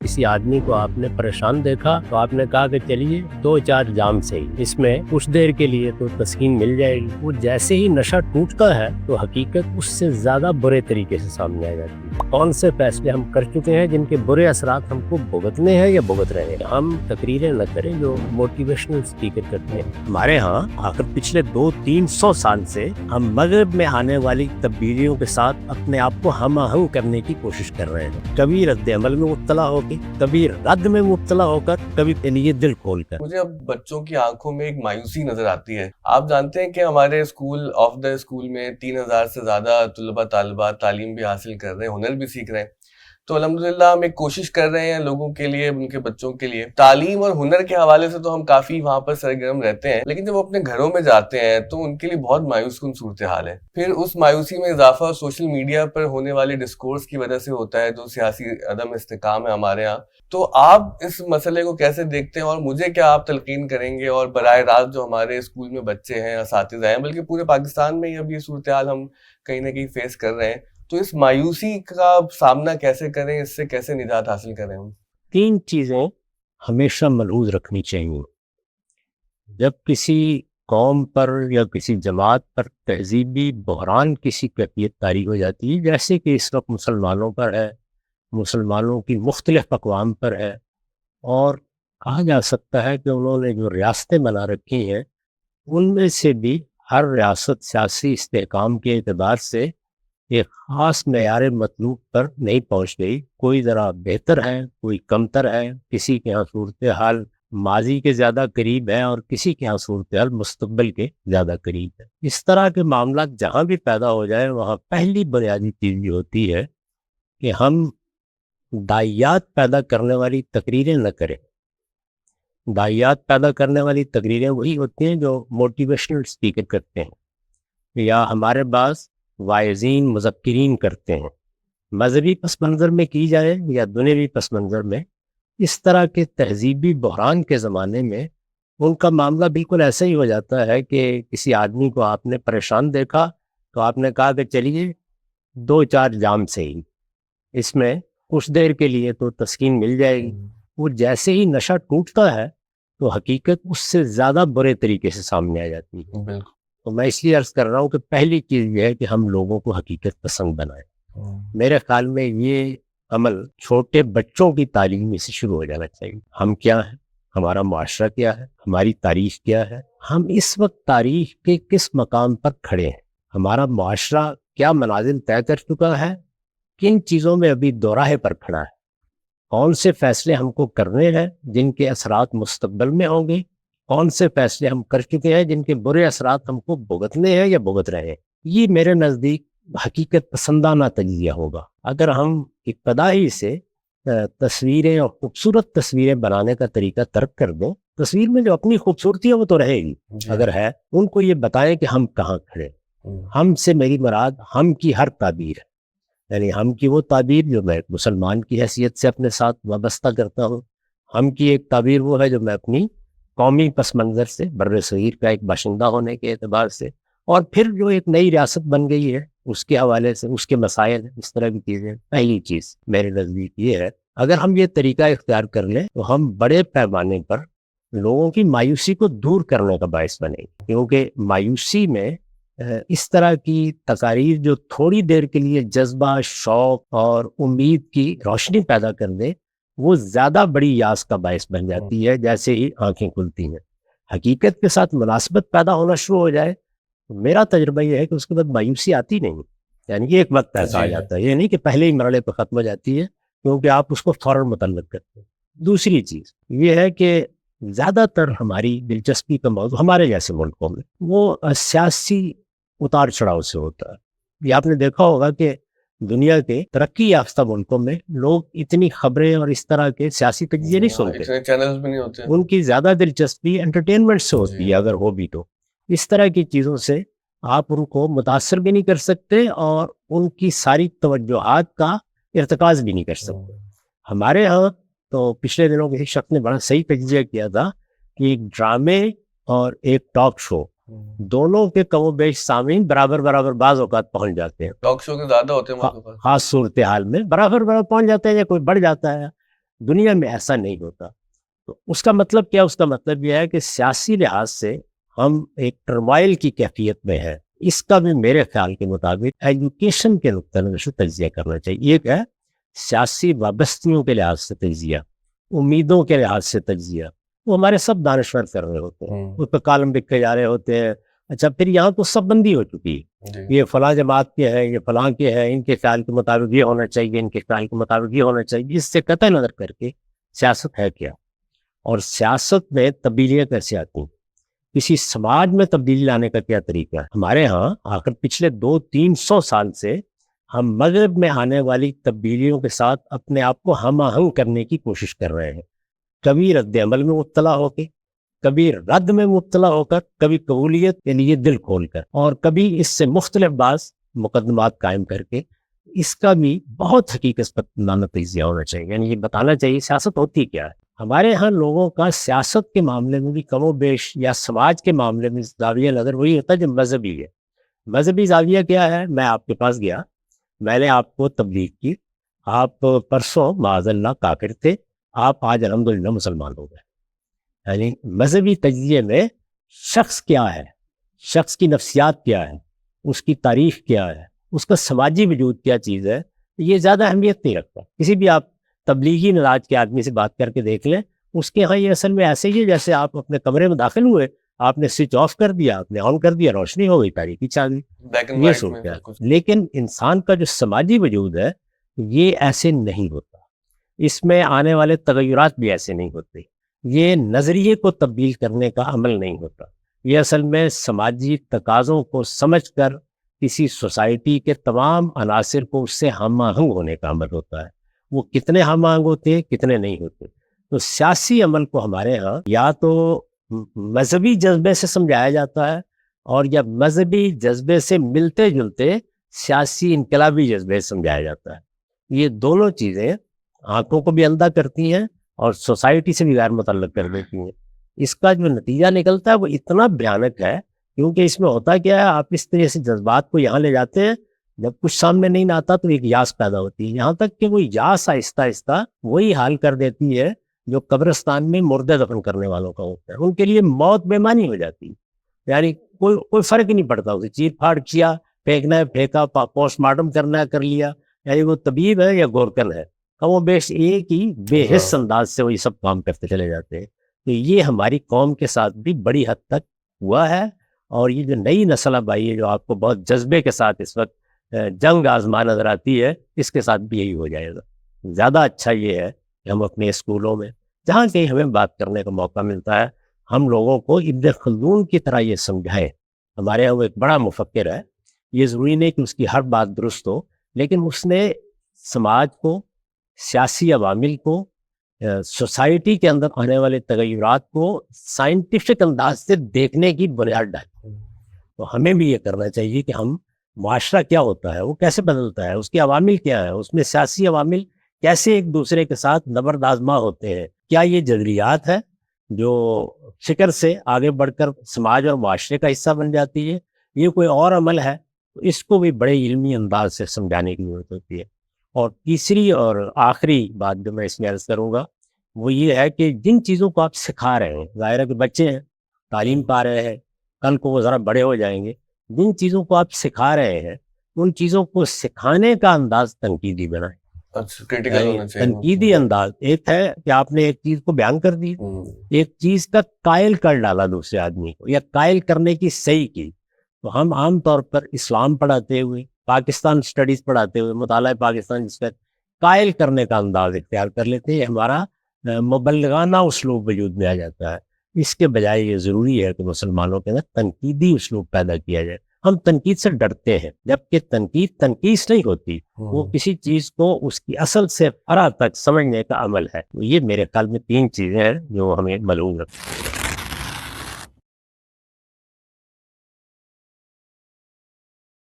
کسی آدمی کو آپ نے پریشان دیکھا تو آپ نے کہا کہ چلیے 2-4 جام سے ہی اس میں کچھ دیر کے لیے تو تسکین مل جائے گی. وہ جیسے ہی نشہ ٹوٹتا ہے تو حقیقت اس سے زیادہ برے طریقے سے سامنے آ جاتی ہے. کون سے فیصلے ہم کر چکے ہیں جن کے برے اثرات ہم کو بھگتنے ہیں یا بھگت رہے ہیں. ہم تقریریں نہ کریں جو موٹیویشنل اسپیکر کرتے ہیں. ہمارے ہاں آخر پچھلے 200-300 سال سے ہم مغرب میں آنے والی تبدیلیوں کے ساتھ اپنے آپ کو ہم آہنگ کرنے کی کوشش کر رہے ہیں. کبھی رد عمل میں مبتلا ہو کے، کبھی رد میں مبتلا ہو کر، کبھی لیے دل کھول کر. مجھے اب بچوں کی آنکھوں میں ایک مایوسی نظر آتی ہے. آپ جانتے ہیں کہ ہمارے اسکول آف دا اسکول میں 3000 سے زیادہ طلباء طالبات تعلیم بھی حاصل کر رہے ہیں، ہنر بھی سیکھ رہے ہیں. تو الحمدللہ ہم ایک کوشش کر رہے ہیں لوگوں کے لیے، ان کے بچوں کے لیے. تعلیم اور ہنر کے حوالے سے تو ہم کافی وہاں پر سرگرم رہتے ہیں، لیکن جب وہ اپنے گھروں میں جاتے ہیں تو ان کے لیے بہت مایوس کن صورتحال ہے. پھر اس مایوسی میں اضافہ سوشل میڈیا پر ہونے والے ڈسکورس کی وجہ سے ہوتا ہے، جو سیاسی عدم استحکام ہے ہمارے ہاں. تو آپ اس مسئلے کو کیسے دیکھتے ہیں، اور مجھے کیا آپ تلقین کریں گے، اور براہ راست جو ہمارے اسکول میں بچے ہیں، اساتذہ ہیں، بلکہ پورے پاکستان میں ہی اب یہ صورتحال ہم کہیں نہ کہیں فیس کر رہے ہیں، تو اس مایوسی کا سامنا کیسے کریں، اس سے کیسے نجات حاصل کریں ہم؟ 3 چیزیں ہمیشہ ملحوظ رکھنی چاہیے. جب کسی قوم پر یا کسی جماعت پر تہذیبی بحران کسی کیفیت طاری ہو جاتی ہے، جیسے کہ اس وقت مسلمانوں پر ہے، مسلمانوں کی مختلف اقوام پر ہے، اور کہا جا سکتا ہے کہ انہوں نے جو ریاستیں بنا رکھی ہیں ان میں سے بھی ہر ریاست سیاسی استحکام کے اعتبار سے ایک خاص معیار مطلوب پر نہیں پہنچ گئی. کوئی ذرا بہتر ہے، کوئی کمتر ہے، کسی کے یہاں صورتحال ماضی کے زیادہ قریب ہے اور کسی کے یہاں صورتحال مستقبل کے زیادہ قریب ہے. اس طرح کے معاملات جہاں بھی پیدا ہو جائے وہاں پہلی بنیادی چیز یہ ہوتی ہے کہ ہم داعیات پیدا کرنے والی تقریریں نہ کریں. داعیات پیدا کرنے والی تقریریں وہی ہوتی ہیں جو موٹیویشنل اسپیکر کرتے ہیں یا ہمارے پاس واعظین مذکرین کرتے ہیں. مذہبی پس منظر میں کی جائے یا دنیوی پس منظر میں، اس طرح کے تہذیبی بحران کے زمانے میں ان کا معاملہ بالکل ایسا ہی ہو جاتا ہے کہ کسی آدمی کو آپ نے پریشان دیکھا تو آپ نے کہا کہ چلیے 2-4 جام سے ہی اس میں کچھ دیر کے لیے تو تسکین مل جائے گی. وہ جیسے ہی نشہ ٹوٹتا ہے تو حقیقت اس سے زیادہ برے طریقے سے سامنے آ جاتی ہے. بالکل. تو میں اس لیے عرض کر رہا ہوں کہ پہلی چیز یہ ہے کہ ہم لوگوں کو حقیقت پسند بنائیں. میرے خیال میں یہ عمل چھوٹے بچوں کی تعلیم میں سے شروع ہو جانا چاہیے. ہم کیا ہیں، ہمارا معاشرہ کیا ہے، ہماری تاریخ کیا ہے، ہم اس وقت تاریخ کے کس مقام پر کھڑے ہیں، ہمارا معاشرہ کیا منازل طے کر چکا ہے، کن چیزوں میں ابھی دوراہے پر کھڑا ہے، کون سے فیصلے ہم کو کرنے ہیں جن کے اثرات مستقبل میں ہوں گے، کون سے فیصلے ہم کر چکے ہیں جن کے برے اثرات ہم کو بھگتنے ہیں یا بھگت رہے ہیں. یہ میرے نزدیک حقیقت پسندانہ تجزیہ ہوگا. اگر ہم ابتدائی سے تصویریں اور خوبصورت تصویریں بنانے کا طریقہ ترک کر دیں، تصویر میں جو اپنی خوبصورتی ہے وہ تو رہے گی، اگر ہے ان کو یہ بتائیں کہ ہم کہاں کھڑے. ہم سے میری مراد ہم کی ہر تعبیر ہے، یعنی ہم کی وہ تعبیر جو میں مسلمان کی حیثیت سے اپنے ساتھ وابستہ کرتا ہوں. ہم کی ایک تعبیر وہ ہے جو میں اپنی قومی پس منظر سے، بر صغیر کا ایک باشندہ ہونے کے اعتبار سے، اور پھر جو ایک نئی ریاست بن گئی ہے اس کے حوالے سے، اس کے مسائل، اس طرح کی چیزیں. پہلی چیز میرے نزدیک یہ ہے، اگر ہم یہ طریقہ اختیار کر لیں تو ہم بڑے پیمانے پر لوگوں کی مایوسی کو دور کرنے کا باعث بنیں گے. کیونکہ مایوسی میں اس طرح کی تقاریر جو تھوڑی دیر کے لیے جذبہ، شوق اور امید کی روشنی پیدا کر دے، وہ زیادہ بڑی یاس کا باعث بن جاتی ہے جیسے ہی آنکھیں کھلتی ہیں. حقیقت کے ساتھ مناسبت پیدا ہونا شروع ہو جائے تو میرا تجربہ یہ ہے کہ اس کے بعد مایوسی آتی نہیں. یعنی یہ ایک وقت ایسا آ جاتا ہے، یہ نہیں کہ پہلے ہی مرحلے پہ ختم ہو جاتی ہے کیونکہ آپ اس کو فوراً متعلق کرتے ہیں. دوسری چیز یہ ہے کہ زیادہ تر ہماری دلچسپی کا موضوع ہمارے جیسے ملکوں میں وہ سیاسی اتار چڑھاؤ سے ہوتا ہے. یہ آپ نے دیکھا ہوگا کہ دنیا کے ترقی یافتہ ملکوں میں لوگ اتنی خبریں اور اس طرح کے سیاسی تجزیے نہیں سنتے، اتنے چینلز بھی نہیں ہوتے. ان کی زیادہ دلچسپی انٹرٹینمنٹ سے ہوتی ہے اگر ہو بھی تو. اس طرح کی چیزوں سے آپ ان کو متاثر بھی نہیں کر سکتے اور ان کی ساری توجہات کا ارتکاز بھی نہیں کر سکتے. ہمارے ہاں تو پچھلے دنوں کسی شخص نے بڑا صحیح تجزیہ کیا تھا کہ ایک ڈرامے اور ایک ٹاک شو دونوں کے کم و بیش سامعین برابر بعض اوقات پہنچ جاتے ہیں. ٹاک شو کے زیادہ ہوتے ہیں خاص صورتحال میں برابر پہنچ جاتے ہیں یا کوئی بڑھ جاتا ہے. دنیا میں ایسا نہیں ہوتا. تو اس کا مطلب کیا؟ اس کا مطلب یہ ہے کہ سیاسی لحاظ سے ہم ایک ٹرمائل کی کیفیت میں ہیں. اس کا بھی میرے خیال کے مطابق ایجوکیشن کے نقطہ نظر سے تجزیہ کرنا چاہیے. ایک ہے سیاسی وابستگیوں کے لحاظ سے تجزیہ، امیدوں کے لحاظ سے تجزیہ. وہ ہمارے سب دانشور کر رہے ہوتے ہیں، اس پہ کالم لکھے جا رہے ہوتے ہیں. اچھا پھر یہاں تو سب بندی ہو چکی ہے، یہ فلاں جماعت کے ہیں، یہ فلاں کے ہیں، ان کے خیال کے مطابق یہ ہونا چاہیے، ان کے خیال کے مطابق یہ ہونا چاہیے. اس سے قطع نظر کر کے سیاست ہے کیا، اور سیاست میں تبدیلیاں کیسے آتی ہیں، کسی سماج میں تبدیلی لانے کا کیا طریقہ ہے. ہمارے ہاں آخر پچھلے 200-300 سال سے ہم مغرب میں آنے والی تبدیلیوں کے ساتھ اپنے آپ کو ہم آہنگ کرنے کی کوشش کر رہے ہیں. کبھی رد عمل میں مبتلا ہو کے، کبھی رد میں مبتلا ہو کر، کبھی قبولیت کے لیے دل کھول کر، اور کبھی اس سے مختلف بعض مقدمات قائم کر کے. اس کا بھی بہت حقیقت پسندانہ تجزیہ ہونا چاہیے. یعنی یہ بتانا چاہیے سیاست ہوتی کیا ہے. ہمارے ہاں لوگوں کا سیاست کے معاملے میں بھی کم و بیش یا سماج کے معاملے میں زاویہ نظر وہی ہوتا ہے جو مذہبی ہے. مذہبی زاویہ کیا ہے؟ میں آپ کے پاس گیا، میں نے آپ کو تبلیغ کی، آپ پرسوں معاذ اللہ کافر تھے، آپ آج الحمدللہ مسلمان ہو گئے. یعنی مذہبی تجزیے میں شخص کیا ہے، شخص کی نفسیات کیا ہے، اس کی تاریخ کیا ہے، اس کا سماجی وجود کیا چیز ہے، یہ زیادہ اہمیت نہیں رکھتا. کسی بھی آپ تبلیغی مزاج کے آدمی سے بات کر کے دیکھ لیں، اس کے ہاں یہ اصل میں ایسے ہی ہے جیسے آپ اپنے کمرے میں داخل ہوئے، آپ نے سوئچ آف کر دیا، آپ نے آن کر دیا، روشنی ہو گئی، تاریکی چھا گئی. یہ سوچ ہے. لیکن انسان کا جو سماجی وجود ہے یہ ایسے نہیں ہوتا، اس میں آنے والے تغیرات بھی ایسے نہیں ہوتے، یہ نظریے کو تبدیل کرنے کا عمل نہیں ہوتا. یہ اصل میں سماجی تقاضوں کو سمجھ کر کسی سوسائٹی کے تمام عناصر کو اس سے ہم آہنگ ہونے کا عمل ہوتا ہے. وہ کتنے ہم آہنگ ہوتے ہیں، کتنے نہیں ہوتے. تو سیاسی عمل کو ہمارے ہاں یا تو مذہبی جذبے سے سمجھایا جاتا ہے، اور یا مذہبی جذبے سے ملتے جلتے سیاسی انقلابی جذبے سے سمجھایا جاتا ہے. یہ دونوں چیزیں آنکھوں کو بھی اندھا کرتی ہیں اور سوسائٹی سے بھی غیر متعلق کر دیتی ہیں. اس کا جو نتیجہ نکلتا ہے وہ اتنا بھیانک ہے، کیونکہ اس میں ہوتا کیا ہے، آپ اس طرح سے جذبات کو یہاں لے جاتے ہیں، جب کچھ سامنے نہیں آتا تو ایک یاس پیدا ہوتی ہے، یہاں تک کہ وہ یاس آہستہ آہستہ وہی حال کر دیتی ہے جو قبرستان میں مردے دفن کرنے والوں کا ہوتا ہے. ان کے لیے موت بے معنی ہو جاتی ہے. یعنی کوئی فرق ہی نہیں پڑتا، اسے چیر پھاڑ کیا، پھینکنا ہے پھینکا، پوسٹ مارٹم کرنا ہے کر لیا. یعنی وہ طبیب ہے یا گورکن ہے، کم و بیش ایک ہی بے حس انداز سے وہی سب کام کرتے چلے جاتے ہیں. تو یہ ہماری قوم کے ساتھ بھی بڑی حد تک ہوا ہے. اور یہ جو نئی نسل اب آئی ہے جو آپ کو بہت جذبے کے ساتھ اس وقت جنگ آزما نظر آتی ہے، اس کے ساتھ بھی یہی ہو جائے گا. زیادہ اچھا یہ ہے کہ ہم اپنے اسکولوں میں جہاں کہیں ہمیں بات کرنے کا موقع ملتا ہے، ہم لوگوں کو ابن خلدون کی طرح یہ سمجھائیں. ہمارے یہاں وہ ایک بڑا مفکر ہے، یہ ضروری نہیں کہ اس کی ہر بات درست ہو، لیکن اس نے سماج کو، سیاسی عوامل کو، سوسائٹی کے اندر آنے والے تغیرات کو سائنٹیفک انداز سے دیکھنے کی بنیاد ڈالی. تو ہمیں بھی یہ کرنا چاہیے کہ ہم معاشرہ کیا ہوتا ہے، وہ کیسے بدلتا ہے، اس کے عوامل کیا ہیں، اس میں سیاسی عوامل کیسے ایک دوسرے کے ساتھ نبرد آزما ہوتے ہیں. کیا یہ جذریات ہے جو فکر سے آگے بڑھ کر سماج اور معاشرے کا حصہ بن جاتی ہے، یہ کوئی اور عمل ہے؟ تو اس کو بھی بڑے علمی انداز سے سمجھانے کی ضرورت ہوتی ہے. اور تیسری اور آخری بات جو میں اس میں عرض کروں گا وہ یہ ہے کہ جن چیزوں کو آپ سکھا رہے ہیں، ظاہر ہے کہ بچے ہیں، تعلیم پا رہے ہیں، کل کو وہ ذرا بڑے ہو جائیں گے، جن چیزوں کو آپ سکھا رہے ہیں ان چیزوں کو سکھانے کا انداز تنقیدی بنائیں. تنقیدی انداز ایک ہے کہ آپ نے ایک چیز کو بیان کر دی، ایک چیز کا قائل کر ڈالا دوسرے آدمی کو، یا قائل کرنے کی صحیح کی. تو ہم عام طور پر اسلام پڑھاتے ہوئے، پاکستان اسٹڈیز پڑھاتے ہوئے، مطالعہ پاکستان جس کا قائل کرنے کا انداز اختیار کر لیتے ہیں، یہ ہمارا مبلغانہ اسلوب وجود میں آ جاتا ہے. اس کے بجائے یہ ضروری ہے کہ مسلمانوں کے اندر تنقیدی اسلوب پیدا کیا جائے. ہم تنقید سے ڈرتے ہیں، جبکہ تنقید نہیں ہوتی، وہ کسی چیز کو اس کی اصل سے فرع تک سمجھنے کا عمل ہے. یہ میرے خیال میں 3 چیزیں ہیں جو ہمیں معلوم رکھیں.